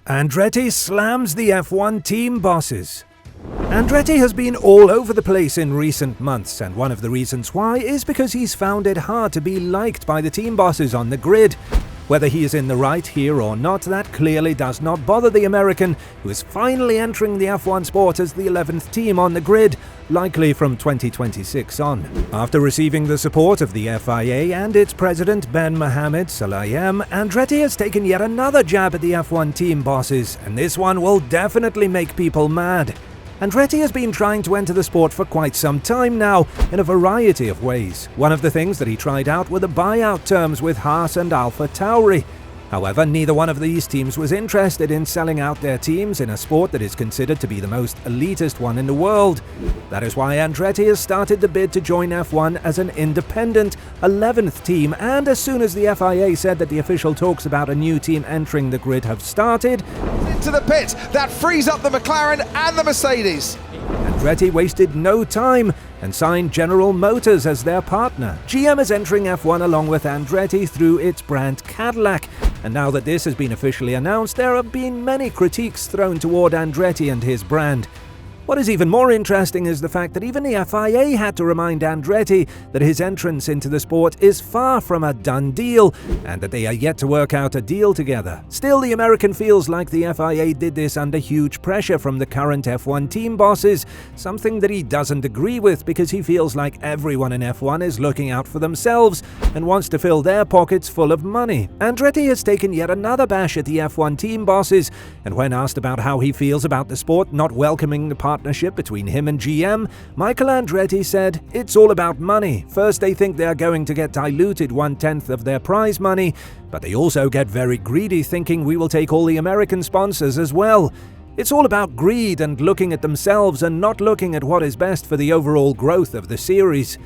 Andretti slams the F1 team bosses. Andretti has been all over the place in recent months, and one of the reasons why is because he's found it hard to be liked by the team bosses on the grid. Whether he is in the right here or not, that clearly does not bother the American, who is finally entering the F1 sport as the 11th team on the grid, likely from 2026 on. After receiving the support of the FIA and its president Mohammed Sulayem, Andretti has taken yet another jab at the F1 team bosses, and this one will definitely make people mad. Andretti has been trying to enter the sport for quite some time now, in a variety of ways. One of the things that he tried out were the buyout terms with Haas and AlphaTauri. However, neither one of these teams was interested in selling out their teams in a sport that is considered to be the most elitist one in the world. That is why Andretti has started the bid to join F1 as an independent 11th team, and as soon as the FIA said that the official talks about a new team entering the grid have started, into the pit, that frees up the McLaren and the Mercedes. Andretti wasted no time and signed General Motors as their partner. GM is entering F1 along with Andretti through its brand Cadillac, and now that this has been officially announced, there have been many critiques thrown toward Andretti and his brand. What is even more interesting is the fact that even the FIA had to remind Andretti that his entrance into the sport is far from a done deal, and that they are yet to work out a deal together. Still, the American feels like the FIA did this under huge pressure from the current F1 team bosses, something that he doesn't agree with because he feels like everyone in F1 is looking out for themselves and wants to fill their pockets full of money. Andretti has taken yet another bash at the F1 team bosses, and when asked about how he feels about the sport not welcoming the partnership between him and GM, Michael Andretti said, "It's all about money. First they think they are going to get diluted 1/10 of their prize money, but they also get very greedy thinking we will take all the American sponsors as well. It's all about greed and looking at themselves and not looking at what is best for the overall growth of the series."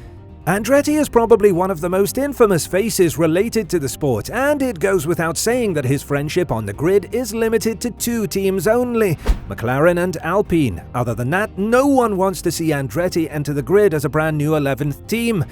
Andretti is probably one of the most infamous faces related to the sport, and it goes without saying that his friendship on the grid is limited to two teams only, McLaren and Alpine. Other than that, no one wants to see Andretti enter the grid as a brand new 11th team.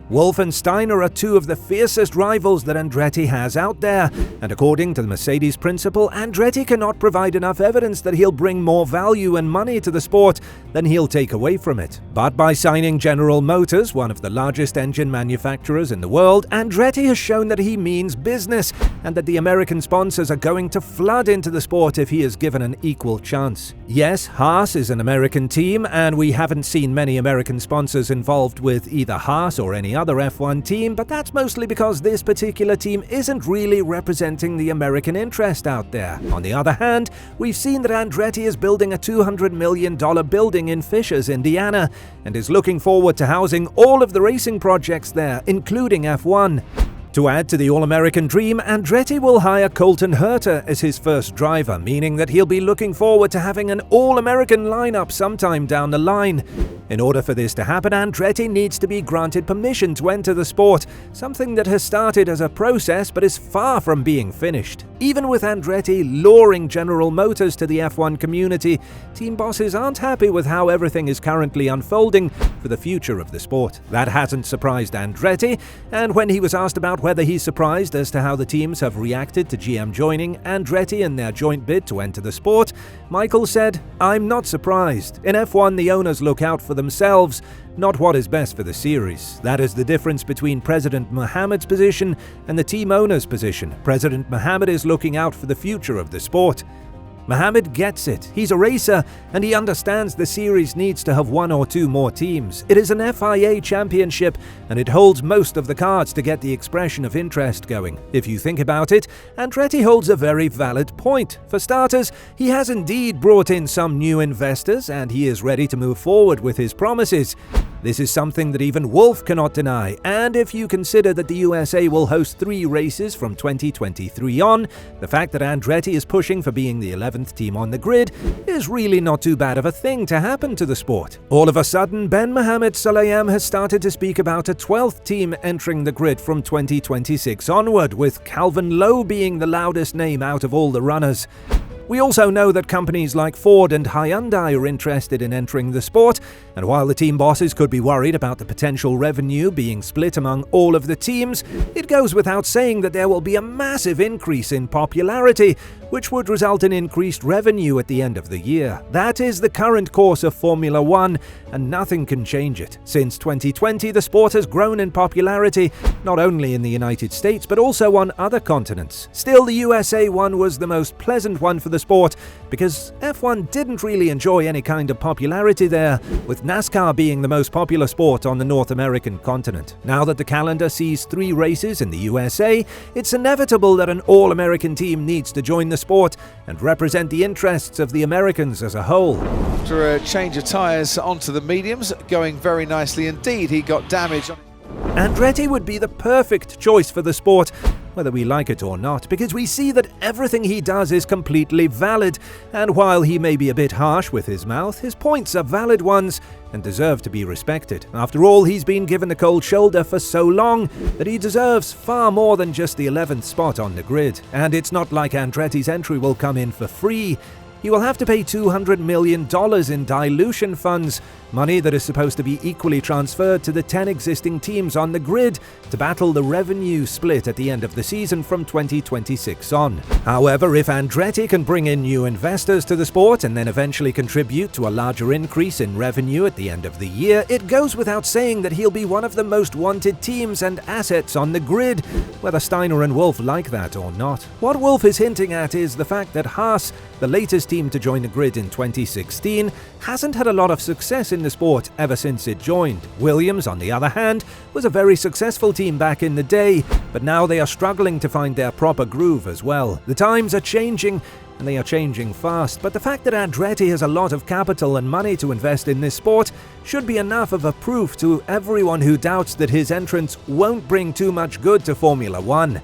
Wolff and Steiner are two of the fiercest rivals that Andretti has out there, and according to the Mercedes principal, Andretti cannot provide enough evidence that he'll bring more value and money to the sport than he'll take away from it. But by signing General Motors, one of the largest engine manufacturers in the world, Andretti has shown that he means business, and that the American sponsors are going to flood into the sport if he is given an equal chance. Yes, Haas is an American team, and we haven't seen many American sponsors involved with either Haas or any other F1 team, but that's mostly because this particular team isn't really representing the American interest out there. On the other hand, we've seen that Andretti is building a $200 million building in Fishers, Indiana, and is looking forward to housing all of the racing projects there, including F1. To add to the All-American dream, Andretti will hire Colton Herta as his first driver, meaning that he'll be looking forward to having an All-American lineup sometime down the line. In order for this to happen, Andretti needs to be granted permission to enter the sport, something that has started as a process but is far from being finished. Even with Andretti luring General Motors to the F1 community, team bosses aren't happy with how everything is currently unfolding for the future of the sport. That hasn't surprised Andretti, and when he was asked about whether he's surprised as to how the teams have reacted to GM joining Andretti in their joint bid to enter the sport, Michael said, "I'm not surprised. In F1, the owners look out for themselves, not what is best for the series. That is the difference between President Mohammed's position and the team owner's position. President Mohammed is looking out for the future of the sport. Mohammed gets it. He's a racer, and he understands the series needs to have one or two more teams. It is an FIA championship, and it holds most of the cards to get the expression of interest going. If you think about it, Andretti holds a very valid point. For starters, he has indeed brought in some new investors, and he is ready to move forward with his promises. This is something that even Wolff cannot deny, and if you consider that the USA will host 3 races from 2023 on, the fact that Andretti is pushing for being the 11th team on the grid is really not too bad of a thing to happen to the sport. All of a sudden, Mohammed Sulayem has started to speak about a 12th team entering the grid from 2026 onward, with Calvin Lowe being the loudest name out of all the runners. We also know that companies like Ford and Hyundai are interested in entering the sport, and while the team bosses could be worried about the potential revenue being split among all of the teams, it goes without saying that there will be a massive increase in popularity which would result in increased revenue at the end of the year. That is the current course of Formula One, and nothing can change it. Since 2020, the sport has grown in popularity, not only in the United States, but also on other continents. Still, the USA one was the most pleasant one for the sport, because F1 didn't really enjoy any kind of popularity there, with NASCAR being the most popular sport on the North American continent. Now that the calendar sees 3 races in the USA, it's inevitable that an all-American team needs to join the sport and represent the interests of the Americans as a whole. After a change of tyres onto the mediums, going very nicely indeed. He got damage on. Andretti would be the perfect choice for the sport, whether we like it or not, because we see that everything he does is completely valid, and while he may be a bit harsh with his mouth, his points are valid ones and deserve to be respected. After all, he's been given the cold shoulder for so long that he deserves far more than just the 11th spot on the grid. And it's not like Andretti's entry will come in for free. He will have to pay $200 million in dilution funds, money that is supposed to be equally transferred to the 10 existing teams on the grid to battle the revenue split at the end of the season from 2026 on. However, if Andretti can bring in new investors to the sport and then eventually contribute to a larger increase in revenue at the end of the year, it goes without saying that he'll be one of the most wanted teams and assets on the grid, whether Steiner and Wolff like that or not. What Wolff is hinting at is the fact that Haas, the latest team to join the grid in 2016, hasn't had a lot of success in the sport ever since it joined. Williams, on the other hand, was a very successful team back in the day, but now they are struggling to find their proper groove as well. The times are changing, and they are changing fast, but the fact that Andretti has a lot of capital and money to invest in this sport should be enough of a proof to everyone who doubts that his entrance won't bring too much good to Formula One.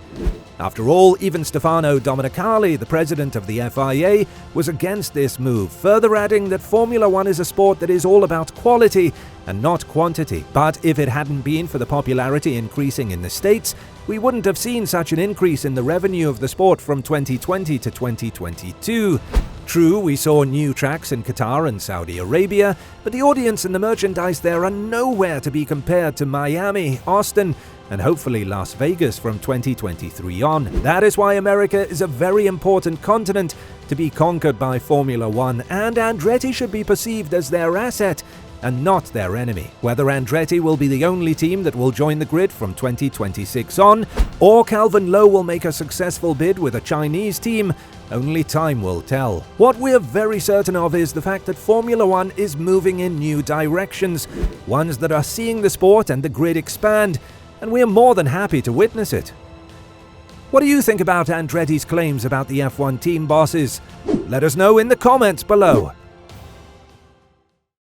After all, even Stefano Domenicali, the president of the FIA, was against this move, further adding that Formula One is a sport that is all about quality and not quantity. But if it hadn't been for the popularity increasing in the States, we wouldn't have seen such an increase in the revenue of the sport from 2020 to 2022. True, we saw new tracks in Qatar and Saudi Arabia, but the audience and the merchandise there are nowhere to be compared to Miami, Austin, and hopefully Las Vegas from 2023 on. That is why America is a very important continent to be conquered by Formula One, and Andretti should be perceived as their asset and not their enemy. Whether Andretti will be the only team that will join the grid from 2026 on, or Calvin Lowe will make a successful bid with a Chinese team, only time will tell. What we're very certain of is the fact that Formula One is moving in new directions, ones that are seeing the sport and the grid expand, and we're more than happy to witness it. What do you think about Andretti's claims about the F1 team bosses? Let us know in the comments below.